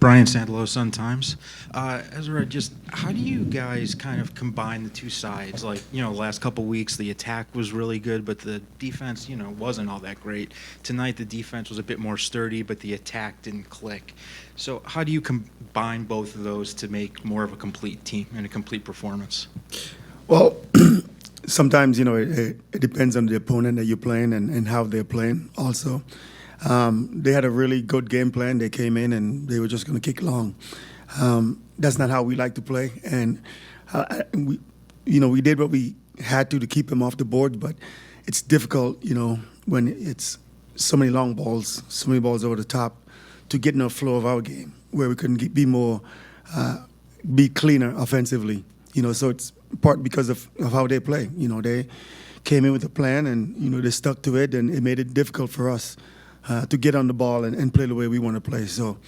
Brian Sandalo, Sun Times. Ezra, just how do you guys kind of combine the two sides? Like, last couple weeks, the attack was really good, but the defense, wasn't all that great. Tonight, the defense was a bit more sturdy, but the attack didn't click. So how do you combine both of those to make more of a complete team and a complete performance? Well, sometimes, it depends on the opponent that you're playing and how they're playing also. They had a really good game plan. They came in and they were just going to kick long. That's not how we like to play. And we did what we had to keep them off the board. But it's difficult, when it's so many long balls, so many balls over the top, to get in the flow of our game where we can be cleaner offensively. So it's part because of how they play. They came in with a plan and they stuck to it, and it made it difficult for us to get on the ball and play the way we want to play. So,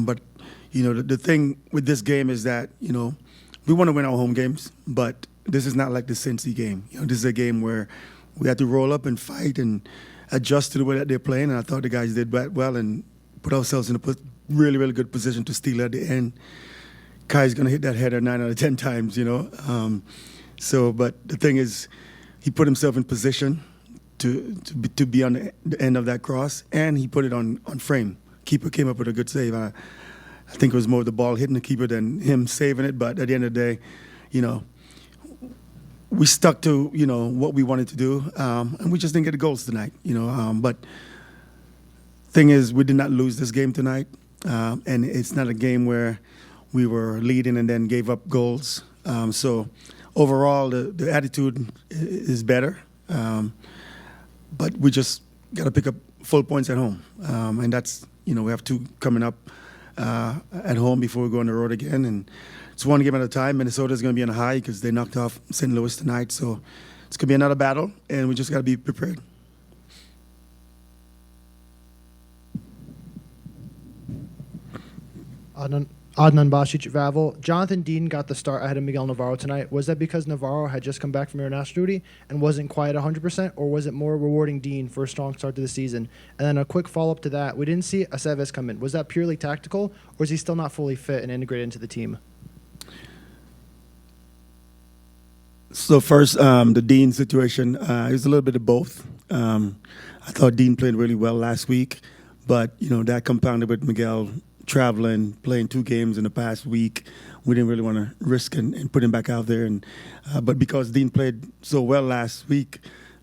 but the thing with this game is that we want to win our home games, but this is not like the Cincy game. This is a game where we had to roll up and fight and adjust to the way that they're playing. And I thought the guys did well and put ourselves in a really, really good position to steal at the end. Kai's going to hit that header 9 out of 10 times, but the thing is, he put himself in position to be on the end of that cross, and he put it on frame. Keeper came up with a good save. I think it was more the ball hitting the keeper than him saving it, but at the end of the day, we stuck to, what we wanted to do, and we just didn't get the goals tonight, but thing is, we did not lose this game tonight, and it's not a game where we were leading and then gave up goals. So overall, the attitude is better. But we just got to pick up full points at home. And that's, we have 2 coming up at home before we go on the road again. And it's one game at a time. Minnesota's going to be on a high because they knocked off St. Louis tonight. So it's going to be another battle, and we just got to be prepared. Adnan Basic, Vavel. Jonathan Dean got the start ahead of Miguel Navarro tonight. Was that because Navarro had just come back from international duty and wasn't quite 100%, or was it more rewarding Dean for a strong start to the season? And then a quick follow-up to that, we didn't see Aceves come in. Was that purely tactical, or is he still not fully fit and integrated into the team? So first, the Dean situation, it was a little bit of both. I thought Dean played really well last week, but, that compounded with Miguel traveling, playing 2 games in the past week. We didn't really want to risk and put him back out there. But because Dean played so well last week,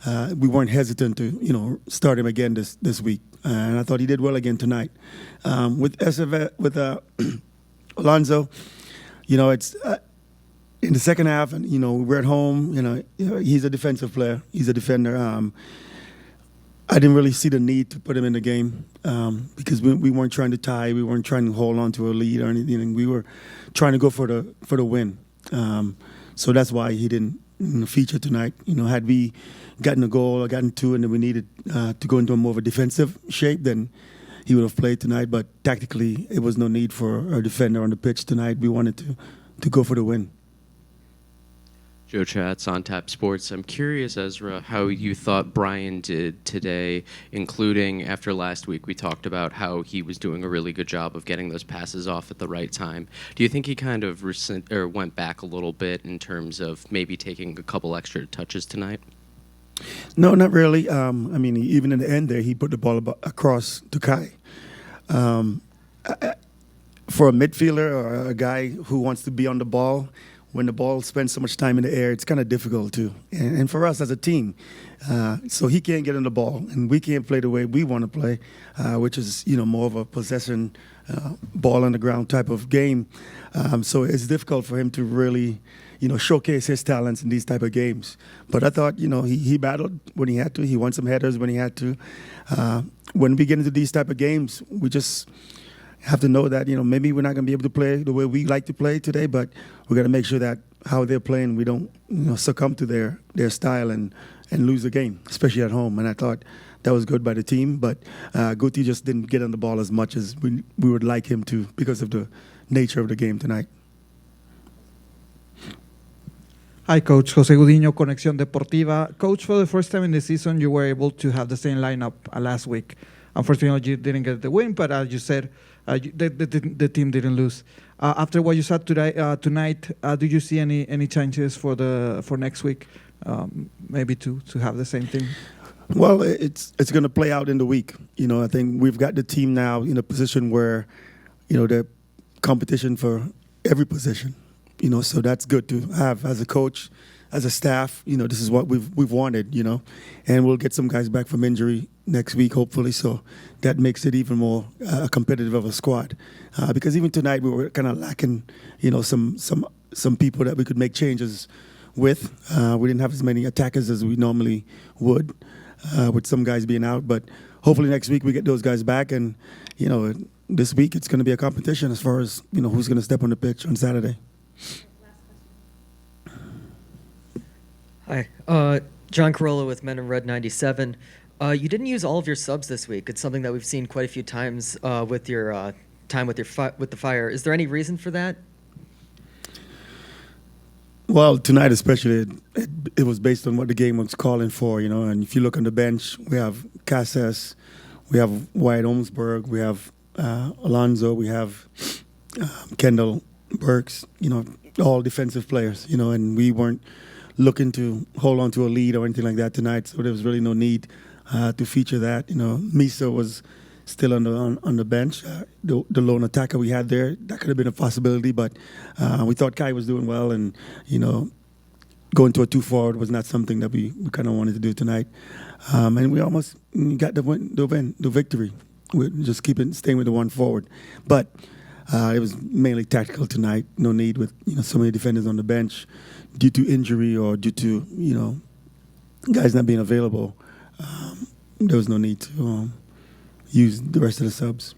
we weren't hesitant to, start him again this week. And I thought he did well again tonight. With Alonso, it's in the second half, and we're at home. He's a defensive player. He's a defender. I didn't really see the need to put him in the game because we weren't trying to tie, we weren't trying to hold on to a lead or anything. We were trying to go for the win. So that's why he didn't feature tonight. Had we gotten a goal or gotten 2 and then we needed to go into a more of a defensive shape, then he would have played tonight. But tactically, it was no need for a defender on the pitch tonight. We wanted to go for the win. Joe Chatz on Tap Sports. I'm curious, Ezra, how you thought Brian did today, including after last week we talked about how he was doing a really good job of getting those passes off at the right time. Do you think he kind of went back a little bit in terms of maybe taking a couple extra touches tonight? No, not really. Even in the end there, he put the ball across to Kai. For a midfielder or a guy who wants to be on the ball, when the ball spends so much time in the air, it's kind of difficult too. And for us as a team, so he can't get on the ball, and we can't play the way we want to play, which is more of a possession, ball on the ground type of game. So it's difficult for him to really, showcase his talents in these type of games. But I thought, he battled when he had to. He won some headers when he had to. When we get into these type of games, we just have to know that, maybe we're not going to be able to play the way we like to play today, but we're going to make sure that how they're playing, we don't succumb to their style and lose the game, especially at home. And I thought that was good by the team, but Guti just didn't get on the ball as much as we would like him to because of the nature of the game tonight. Hi, Coach. José Gudiño, Conexión Deportiva. Coach, for the first time in the season, you were able to have the same lineup last week. Unfortunately, you didn't get the win, but as you said, the team didn't lose. After what you saw tonight, do you see any changes for next week? Maybe to have the same thing. Well, it's going to play out in the week. I think we've got the team now in a position where, the competition for every position. So that's good to have as a coach, as a staff. This is what we've wanted. And we'll get some guys back from injury next week, hopefully. So that makes it even more competitive of a squad. Because even tonight we were kind of lacking, some people that we could make changes with. We didn't have as many attackers as we normally would, with some guys being out. But hopefully next week we get those guys back. And, this week it's going to be a competition as far as, who's going to step on the pitch on Saturday. Hi, John Corolla with Men in Red 97. You didn't use all of your subs this week. It's something that we've seen quite a few times with your time with the Fire. Is there any reason for that? Well, tonight especially, it was based on what the game was calling for, And if you look on the bench, we have Casas, we have Wyatt Olmsberg, we have Alonso, we have Kendall Burks, all defensive players, and we weren't looking to hold on to a lead or anything like that tonight, so there was really no need to feature that. Misa was still on the bench, the lone attacker we had there. That could have been a possibility, but we thought Kai was doing well, and going to a 2 forward was not something that we kind of wanted to do tonight. And we almost got the victory. We're just staying with the 1 forward, but it was mainly tactical tonight. No need with so many defenders on the bench due to injury or due to guys not being available. There was no need to use the rest of the subs.